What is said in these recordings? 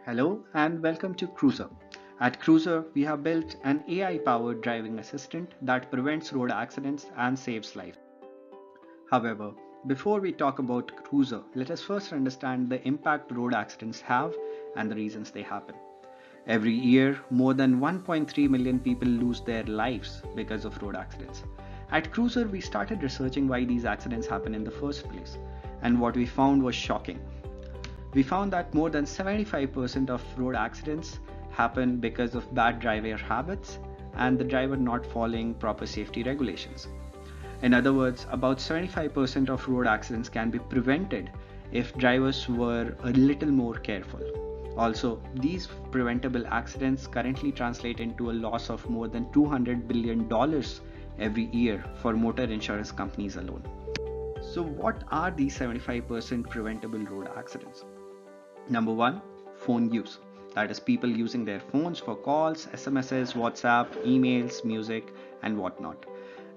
Hello and welcome to Kruzr. At Kruzr, we have built an AI-powered driving assistant that prevents road accidents and saves lives. However, before we talk about Kruzr, let us first understand the impact road accidents have and the reasons they happen. Every year, more than 1.3 million people lose their lives because of road accidents. At Kruzr, we started researching why these accidents happen in the first place, and what we found was shocking. We found that more than 75% of road accidents happen because of bad driver habits and the driver not following proper safety regulations. In other words, about 75% of road accidents can be prevented if drivers were a little more careful. Also, these preventable accidents currently translate into a loss of more than $200 billion every year for motor insurance companies alone. So, what are these 75% preventable road accidents? Number one, phone use. That is, people using their phones for calls, SMSs, WhatsApp, emails, music, and whatnot.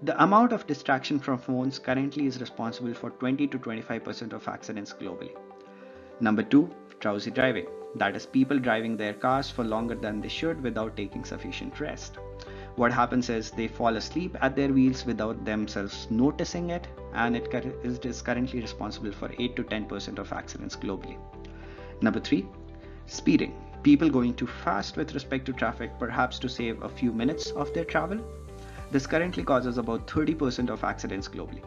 The amount of distraction from phones currently is responsible for 20 to 25% of accidents globally. Number two, drowsy driving. That is, people driving their cars for longer than they should without taking sufficient rest. What happens is they fall asleep at their wheels without themselves noticing it, and it is currently responsible for 8 to 10% of accidents globally. Number three, speeding. People going too fast with respect to traffic, perhaps to save a few minutes of their travel. This currently causes about 30% of accidents globally.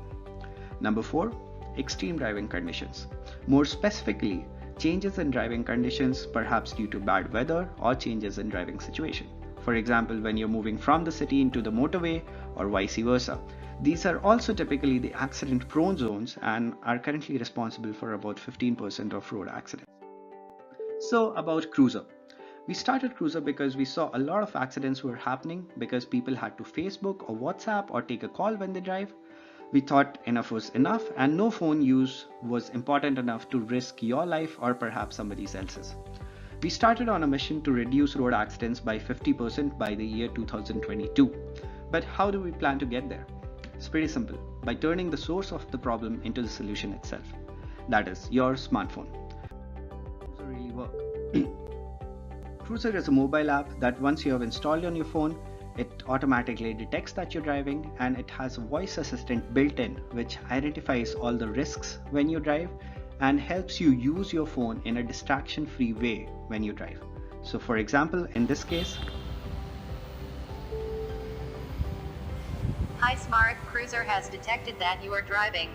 Number four, extreme driving conditions. More specifically, changes in driving conditions, perhaps due to bad weather or changes in driving situation. For example, when you're moving from the city into the motorway or vice versa. These are also typically the accident prone zones and are currently responsible for about 15% of road accidents. So, about Kruzr. We started Kruzr because we saw a lot of accidents were happening because people had to Facebook or WhatsApp or take a call when they drive. We thought enough was enough and no phone use was important enough to risk your life or perhaps somebody else's. We started on a mission to reduce road accidents by 50% by the year 2022. But how do we plan to get there? It's pretty simple, by turning the source of the problem into the solution itself. That is, your smartphone. Kruzr really work? Kruzr is a mobile app that once you have installed on your phone, it automatically detects that you're driving and it has a voice assistant built in which identifies all the risks when you drive and helps you use your phone in a distraction free way when you drive. So for example, in this case, Hi Smart, Kruzr has detected that you are driving.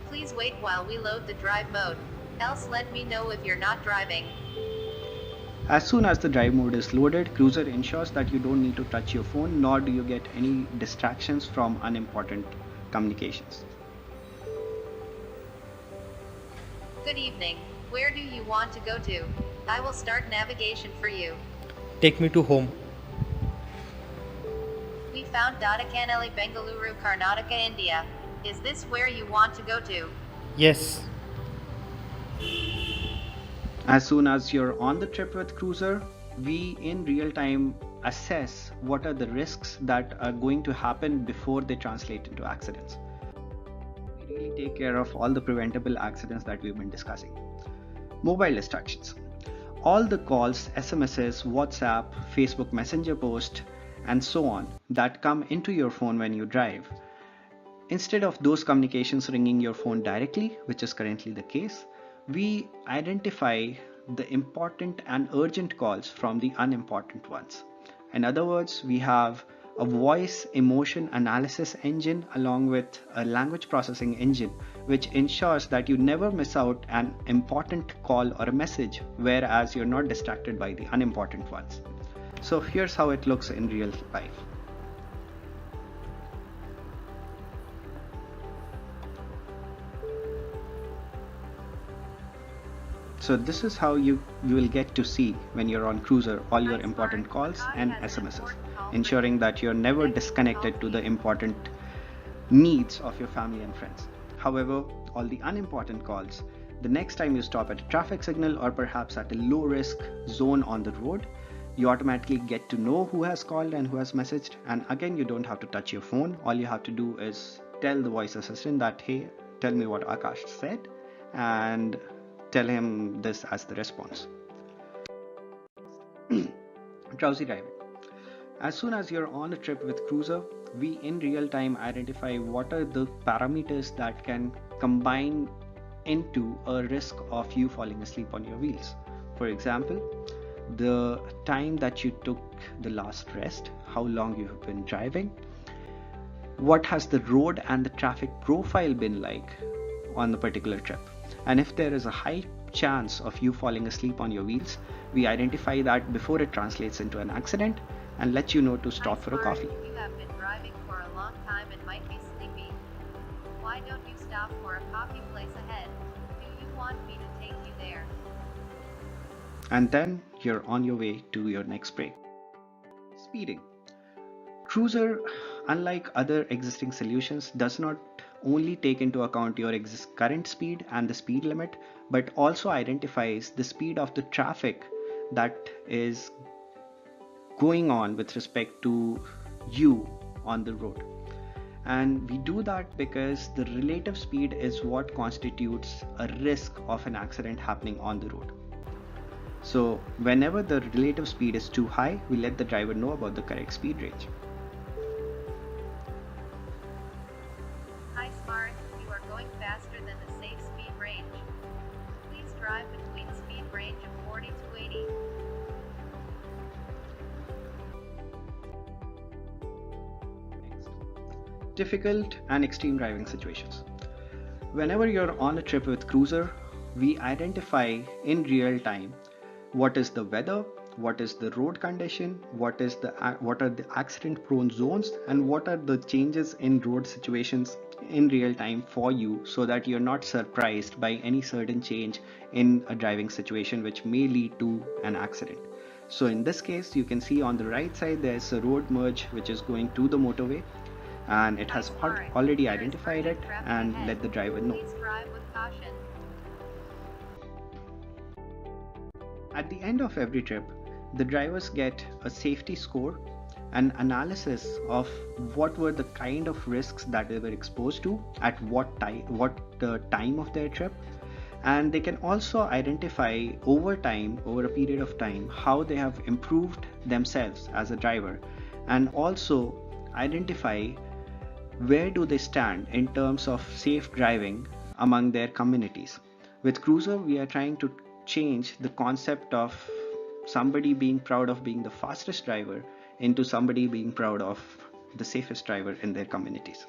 Please wait while we load the drive mode. Else let me know if you're not driving. as soon as the drive mode is loaded, Kruzr ensures that you don't need to touch your phone nor do you get any distractions from unimportant communications. Good evening. Where do you want to go to? I will start navigation for you. Take me to home. We found Dadakanelli, Bengaluru, Karnataka, India. Is this where you want to go to? Yes. As soon as you're on the trip with Kruzr, we in real time assess what are the risks that are going to happen before they translate into accidents. We really take care of all the preventable accidents that we've been discussing. Mobile distractions. All the calls, SMSs, WhatsApp, Facebook Messenger post, and so on that come into your phone when you drive. Instead of those communications ringing your phone directly, which is currently the case, we identify the important and urgent calls from the unimportant ones. In other words, we have a voice emotion analysis engine along with a language processing engine which ensures that you never miss out an important call or a message, whereas you're not distracted by the unimportant ones. So here's how it looks in real life. So this is how you will get to see when you're on Kruzr all your important calls and SMSs, ensuring that you're never disconnected to the important needs of your family and friends. However, all the unimportant calls, the next time you stop at a traffic signal or perhaps at a low risk zone on the road, you automatically get to know who has called and who has messaged, and again you don't have to touch your phone. All you have to do is tell the voice assistant that, hey, tell me what Akash said, and tell him this as the response. Drowsy driving. As soon as you're on a trip with Kruzr, we in real time identify what are the parameters that can combine into a risk of you falling asleep on your wheels. For example, the time that you took the last rest, how long you have been driving, what has the road and the traffic profile been like on the particular trip. And if there is a high chance of you falling asleep on your wheels, we identify that before it translates into an accident and let you know to stop for a coffee. You have been driving for a long time and might be sleepy. Why don't you stop for a coffee place ahead? Do you want me to take you there? And then you're on your way to your next break. Speeding. Kruzr, unlike other existing solutions, does not only take into account your current speed and the speed limit, but also identifies the speed of the traffic that is going on with respect to you on the road. And we do that because the relative speed is what constitutes a risk of an accident happening on the road. So whenever the relative speed is too high, we let the driver know about the correct speed range. Hi Smart, you are going faster than the safe speed range. Please drive between speed range of 40 to 80. Next, difficult and extreme driving situations. Whenever you're on a trip with Kruzr, we identify in real time what is the weather, what is the road condition, what are the accident prone zones, and what are the changes in road situations in real time for you, so that you're not surprised by any certain change in a driving situation which may lead to an accident. So in this case, you can see on the right side there's a road merge which is going to the motorway, and it has already identified it and let the driver know. Please drive with caution. At the end of every trip, the drivers get a safety score, an analysis of what were the kind of risks that they were exposed to at what time of their trip, and they can also identify over a period of time, how they have improved themselves as a driver, and also identify where do they stand in terms of safe driving among their communities. With Kruzr, we are trying to change the concept of somebody being proud of being the fastest driver into somebody being proud of the safest driver in their communities.